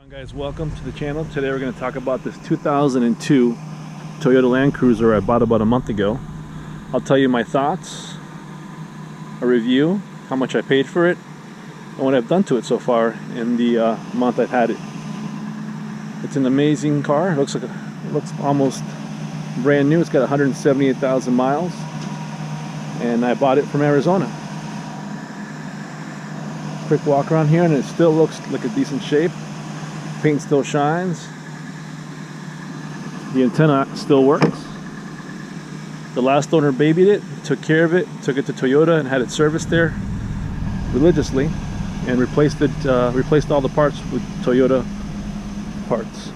Guys, welcome to the channel. Today we're going to talk about this 2002 Toyota Land Cruiser I bought about a month ago. I'll tell you my thoughts, a review, how much I paid for it, and what I've done to it so far in the month I've had it. It's an amazing car. It looks almost brand new. It's got 178,000 miles, and I bought it from Arizona. Quick walk around here, and it still looks like a decent shape. Paint still shines. The antenna still works. The last owner babied it, took care of it, took it to Toyota and had it serviced there religiously, and replaced all the parts with Toyota parts.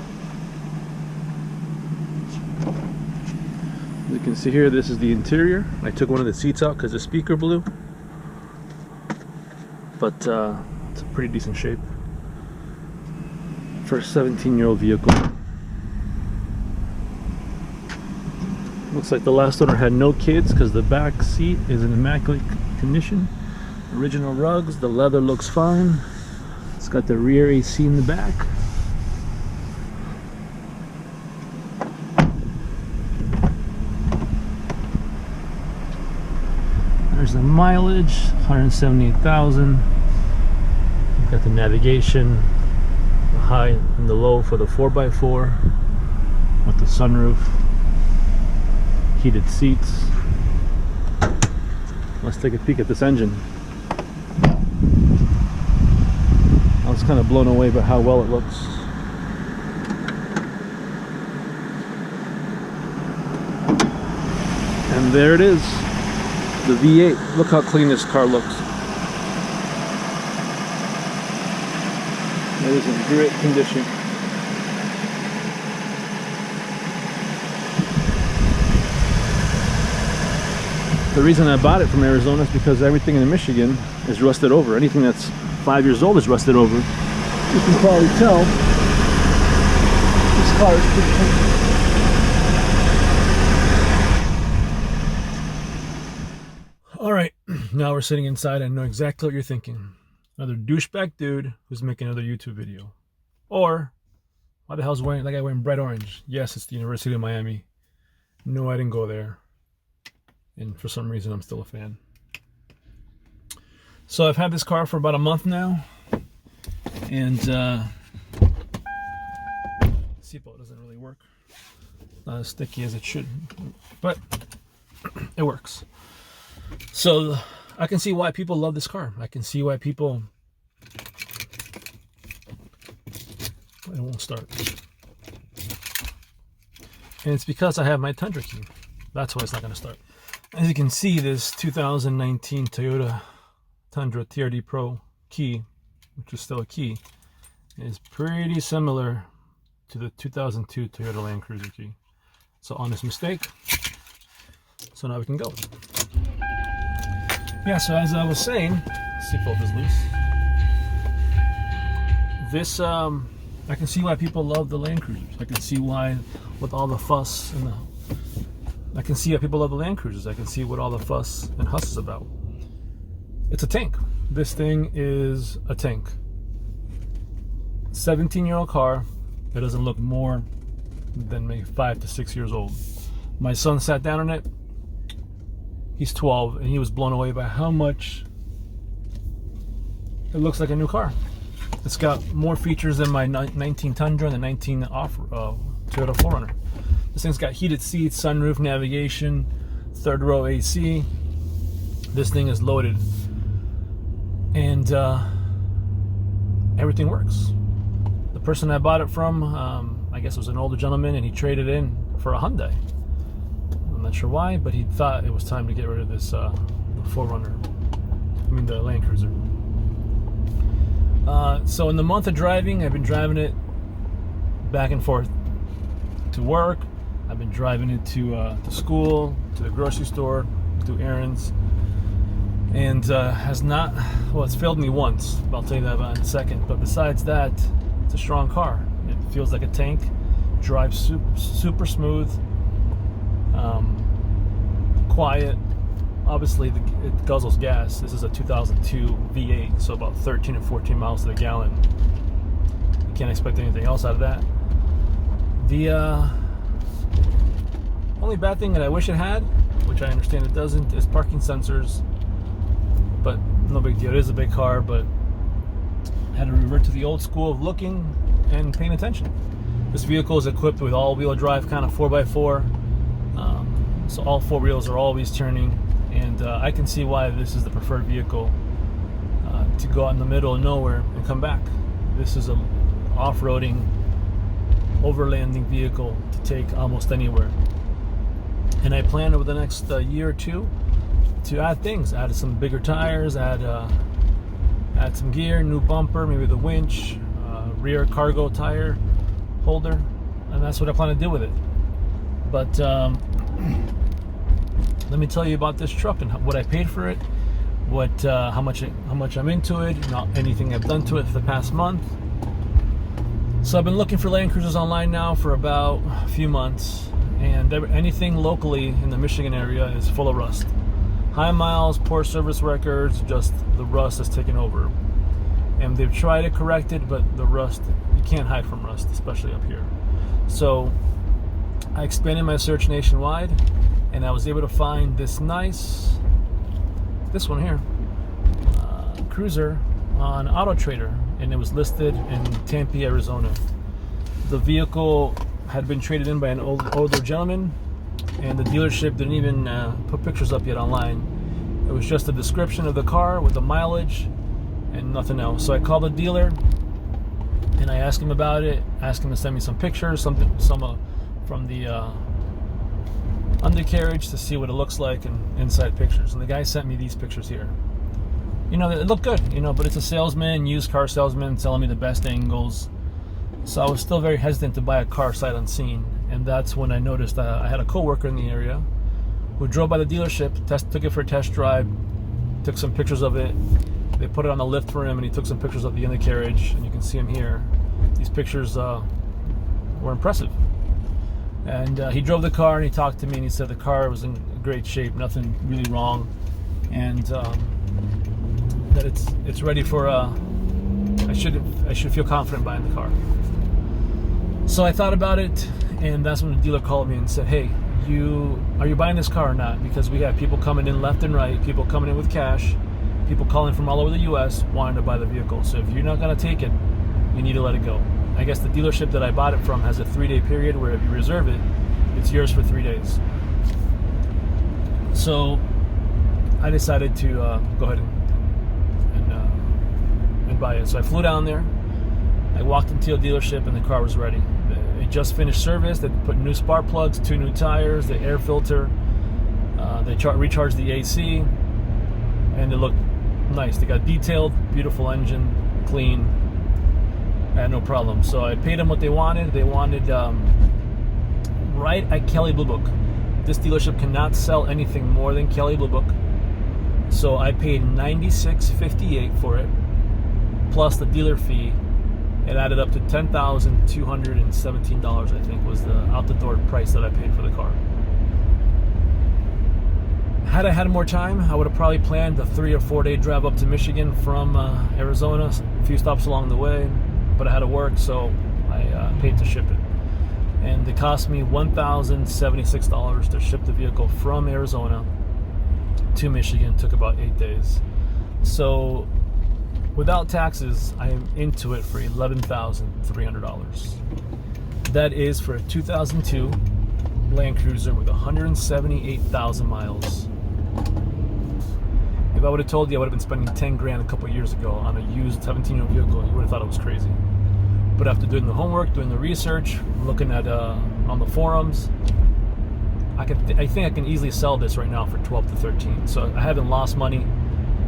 As you can see here, this is the interior. I took one of the seats out because the speaker blew, but it's a pretty decent shape for a 17-year-old vehicle. Looks like the last owner had no kids because the back seat is in immaculate condition. Original rugs, the leather looks fine. It's got the rear AC in the back. There's the mileage, 178,000. Got the navigation, the high and the low for the 4x4 with the sunroof, heated seats. Let's take a peek at this engine. I was kind of blown away by how well it looks. And there it is, the V8. Look how clean this car looks. It is in great condition. The reason I bought it from Arizona is because everything in Michigan is rusted over. Anything that's 5 years old is rusted over. You can probably tell this car is pretty clean. Alright, now we're sitting inside. I know exactly what you're thinking. Another douchebag dude who's making another YouTube video. Or, why the hell's that guy wearing bright orange? Yes, it's the University of Miami. No, I didn't go there. And for some reason, I'm still a fan. So I've had this car for about a month now. And, seatbelt doesn't really work. Not as sticky as it should. But, it works. So, I can see why people love this car. I can see why people... It won't start. And it's because I have my Tundra key. That's why it's not going to start. As you can see, this 2019 Toyota Tundra TRD Pro key, which is still a key, is pretty similar to the 2002 Toyota Land Cruiser key. So honest mistake. So now we can go. Yeah, so as I was saying, seatbelt is loose. This, I can see why people love the Land Cruisers. I can see why, with all the fuss and I can see why people love the Land Cruisers. I can see what all the fuss and huss is about. It's a tank. This thing is a tank. 17-year-old car that doesn't look more than maybe 5 to 6 years old. My son sat down on it. He's 12, and he was blown away by how much it looks like a new car. It's got more features than my 19 Tundra and the 19 Toyota 4Runner. This thing's got heated seats, sunroof, navigation, third row AC. This thing is loaded, and everything works. The person I bought it from, I guess, was an older gentleman, and he traded in for a Hyundai. I'm not sure why, but he thought it was time to get rid of this the 4Runner. I mean, the Land Cruiser. So in the month of driving, I've been driving it back and forth to work. I've been driving it to school, to the grocery store, do errands, and it's failed me once. I'll tell you that about in a second. But besides that, it's a strong car. It feels like a tank. Drives super smooth. Quiet. Obviously, it guzzles gas. This is a 2002 V8, so about 13 or 14 miles to the gallon. You can't expect anything else out of that. The only bad thing that I wish it had, which I understand it doesn't, is parking sensors. But no big deal. It is a big car, but I had to revert to the old school of looking and paying attention. This vehicle is equipped with all-wheel drive, kind of 4x4. So all four wheels are always turning, and I can see why this is the preferred vehicle to go out in the middle of nowhere and come back. This is a off-roading, overlanding vehicle to take almost anywhere. And I plan over the next year or two to add things, add some bigger tires, add some gear, new bumper, maybe the winch, rear cargo tire holder, and that's what I plan to do with it. But let me tell you about this truck and what I paid for it, how much I'm into it, not anything I've done to it for the past month. So I've been looking for Land Cruisers online now for about a few months, and anything locally in the Michigan area is full of rust. High miles, poor service records, just the rust has taken over. And they've tried to correct it, but the rust, you can't hide from rust, especially up here. So I expanded my search nationwide, and I was able to find this one here, Cruiser on Auto Trader, and it was listed in Tempe, Arizona. The vehicle had been traded in by an older gentleman, and the dealership didn't even put pictures up yet online. It was just a description of the car with the mileage and nothing else. So I called the dealer and I asked him about it, asked him to send me some pictures, some from the undercarriage to see what it looks like, and inside pictures. And the guy sent me these pictures here. You know, it looked good, you know, but it's a salesman, used car salesman, telling me the best angles. So I was still very hesitant to buy a car sight unseen. And that's when I noticed I had a coworker in the area who drove by the dealership, took it for a test drive, took some pictures of it. They put it on the lift for him, and he took some pictures of the undercarriage, and you can see him here. These pictures were impressive. And he drove the car, and he talked to me, and he said the car was in great shape, nothing really wrong, and that it's ready for. I should feel confident buying the car. So I thought about it, and that's when the dealer called me and said, "Hey, are you buying this car or not? Because we have people coming in left and right, people coming in with cash, people calling from all over the U.S. wanting to buy the vehicle. So if you're not going to take it, you need to let it go." I guess the dealership that I bought it from has a 3-day period where if you reserve it, it's yours for 3 days. So I decided to go ahead and buy it. So I flew down there. I walked into a dealership, and the car was ready. They just finished service. They put new spark plugs, 2 new tires, the air filter. They recharged the AC, and it looked nice. They got detailed, beautiful engine, clean. I had no problem. So I paid them what they wanted. They wanted right at Kelley Blue Book. This dealership cannot sell anything more than Kelley Blue Book. So I paid $96.58 for it, plus the dealer fee. It added up to $10,217, I think, was the out-the-door price that I paid for the car. Had I had more time, I would have probably planned a 3 or 4 day drive up to Michigan from Arizona, a few stops along the way, but I had to work, so I paid to ship it. And it cost me $1,076 to ship the vehicle from Arizona to Michigan. It took about 8 days. So without taxes, I am into it for $11,300. That is for a 2002 Land Cruiser with 178,000 miles. If I would have told you I would have been spending 10 grand a couple of years ago on a used 17-year-old vehicle, you would have thought it was crazy. But after doing the homework, doing the research, looking at on the forums, I think I can easily sell this right now for 12 to 13. So I haven't lost money,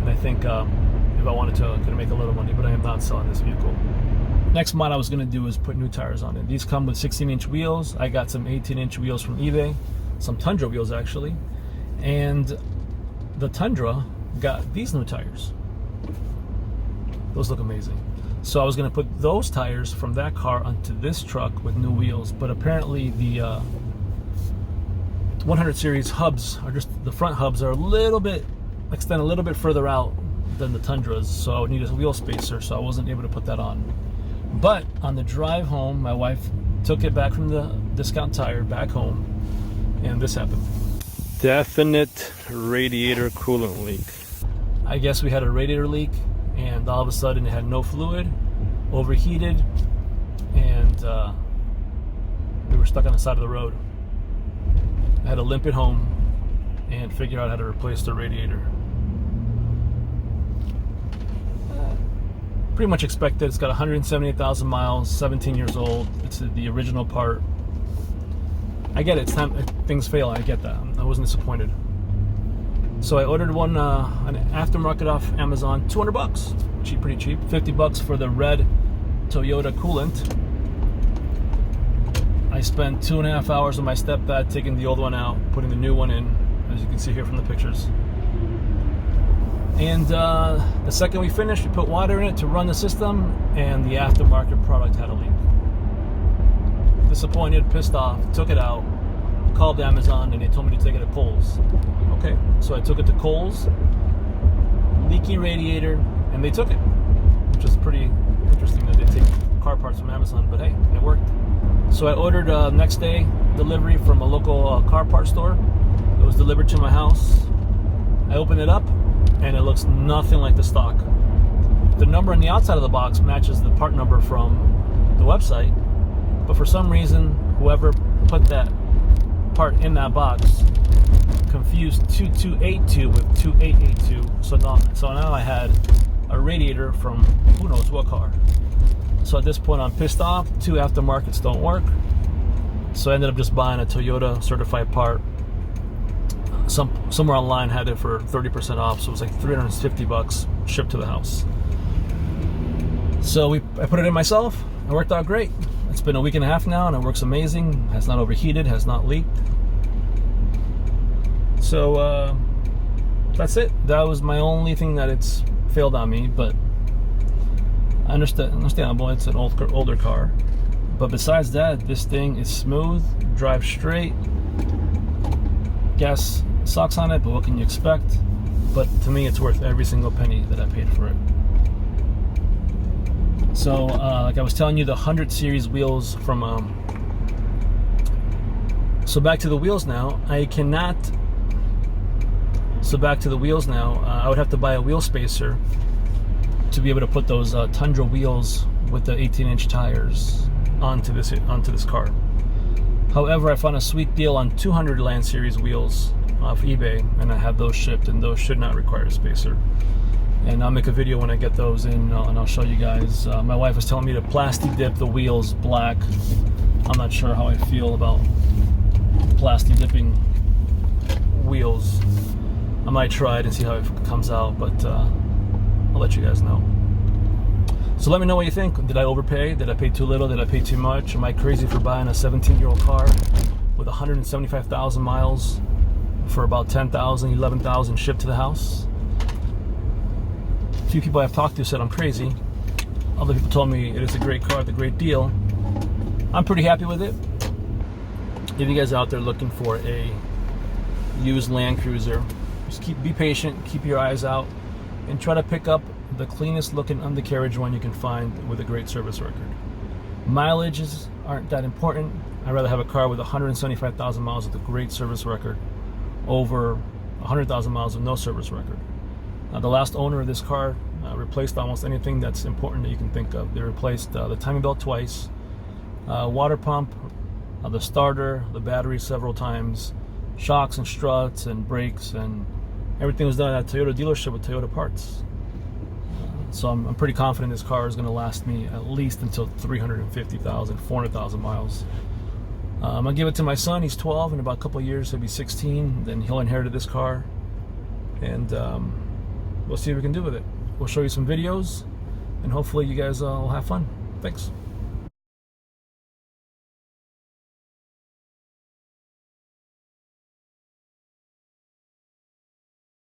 and I think if I wanted to, I could make a little money, but I am not selling this vehicle. Next mod I was going to do is put new tires on it. These come with 16-inch wheels. I got some 18-inch wheels from eBay, some Tundra wheels actually, and the Tundra got these new tires. Those look amazing. So I was going to put those tires from that car onto this truck with new wheels, but apparently the 100 series hubs are just, the front hubs are extend a little bit further out than the Tundras, so I would need a wheel spacer, so I wasn't able to put that on. But on the drive home, my wife took it back from the Discount Tire back home, and this happened. Definite radiator coolant leak. I guess we had a radiator leak, and all of a sudden it had no fluid, overheated, and we were stuck on the side of the road. I had to limp it home and figure out how to replace the radiator. Pretty much expected. It's got 178,000 miles, 17 years old. It's the original part. I get it. It's time things fail. I get that. I wasn't disappointed. So I ordered one, an aftermarket off Amazon, $200, cheap, pretty cheap. $50 for the red Toyota coolant. I spent 2.5 hours with my stepdad taking the old one out, putting the new one in, as you can see here from the pictures. And the second we finished, we put water in it to run the system, and the aftermarket product had a leak. Disappointed, pissed off, took it out, called Amazon, and they told me to take it to Kohl's. Okay, so I took it to Kohl's, leaky radiator, and they took it, which is pretty interesting that they take car parts from Amazon, but hey, it worked. So I ordered next day delivery from a local car part store. It was delivered to my house. I opened it up, and it looks nothing like the stock. The number on the outside of the box matches the part number from the website, but for some reason, whoever put that part in that box confused 2282 with 2882. So now I had a radiator from who knows what car. So at this point, I'm pissed off. 2 aftermarkets don't work. So I ended up just buying a Toyota certified part. Somewhere online had it for 30% off, so it was like $350 shipped to the house. So I put it in myself. It worked out great. It's been a week and a half now, and it works amazing. Has not overheated, has not leaked. So that's it. That was my only thing that it's failed on me, but understandable. It's an older car. But besides that, this thing is smooth, drives straight. Gas sucks on it, but what can you expect? But to me, it's worth every single penny that I paid for it. So, like I was telling you, the 100 series wheels from... So back to the wheels now. I would have to buy a wheel spacer to be able to put those Tundra wheels with the 18-inch tires onto this car. However, I found a sweet deal on 200 Land Series wheels off eBay, and I have those shipped, and those should not require a spacer. And I'll make a video when I get those in, and I'll show you guys. My wife was telling me to plasti dip the wheels black. I'm not sure how I feel about plasti dipping wheels. I might try it and see how it comes out, but I'll let you guys know. So let me know what you think. Did I overpay? Did I pay too little? Did I pay too much? Am I crazy for buying a 17-year-old car with 175,000 miles for about $10,000, $11,000 shipped to the house? A few people I've talked to said I'm crazy. Other people told me it is a great car, it's a great deal. I'm pretty happy with it. If you guys are out there looking for a used Land Cruiser, just be patient, keep your eyes out, and try to pick up the cleanest looking undercarriage one you can find with a great service record. Mileages aren't that important. I'd rather have a car with 175,000 miles with a great service record over 100,000 miles with no service record. The last owner of this car replaced almost anything that's important that you can think of. They replaced the timing belt twice, water pump, the starter, the battery several times, shocks and struts and brakes, and everything was done at a Toyota dealership with Toyota parts. So I'm pretty confident this car is going to last me at least until 350,000, 400,000 miles. I'm going to give it to my son. He's 12. In about a couple of years, he'll be 16. Then he'll inherit this car. And we'll see what we can do with it. We'll show you some videos. And hopefully you guys will have fun. Thanks.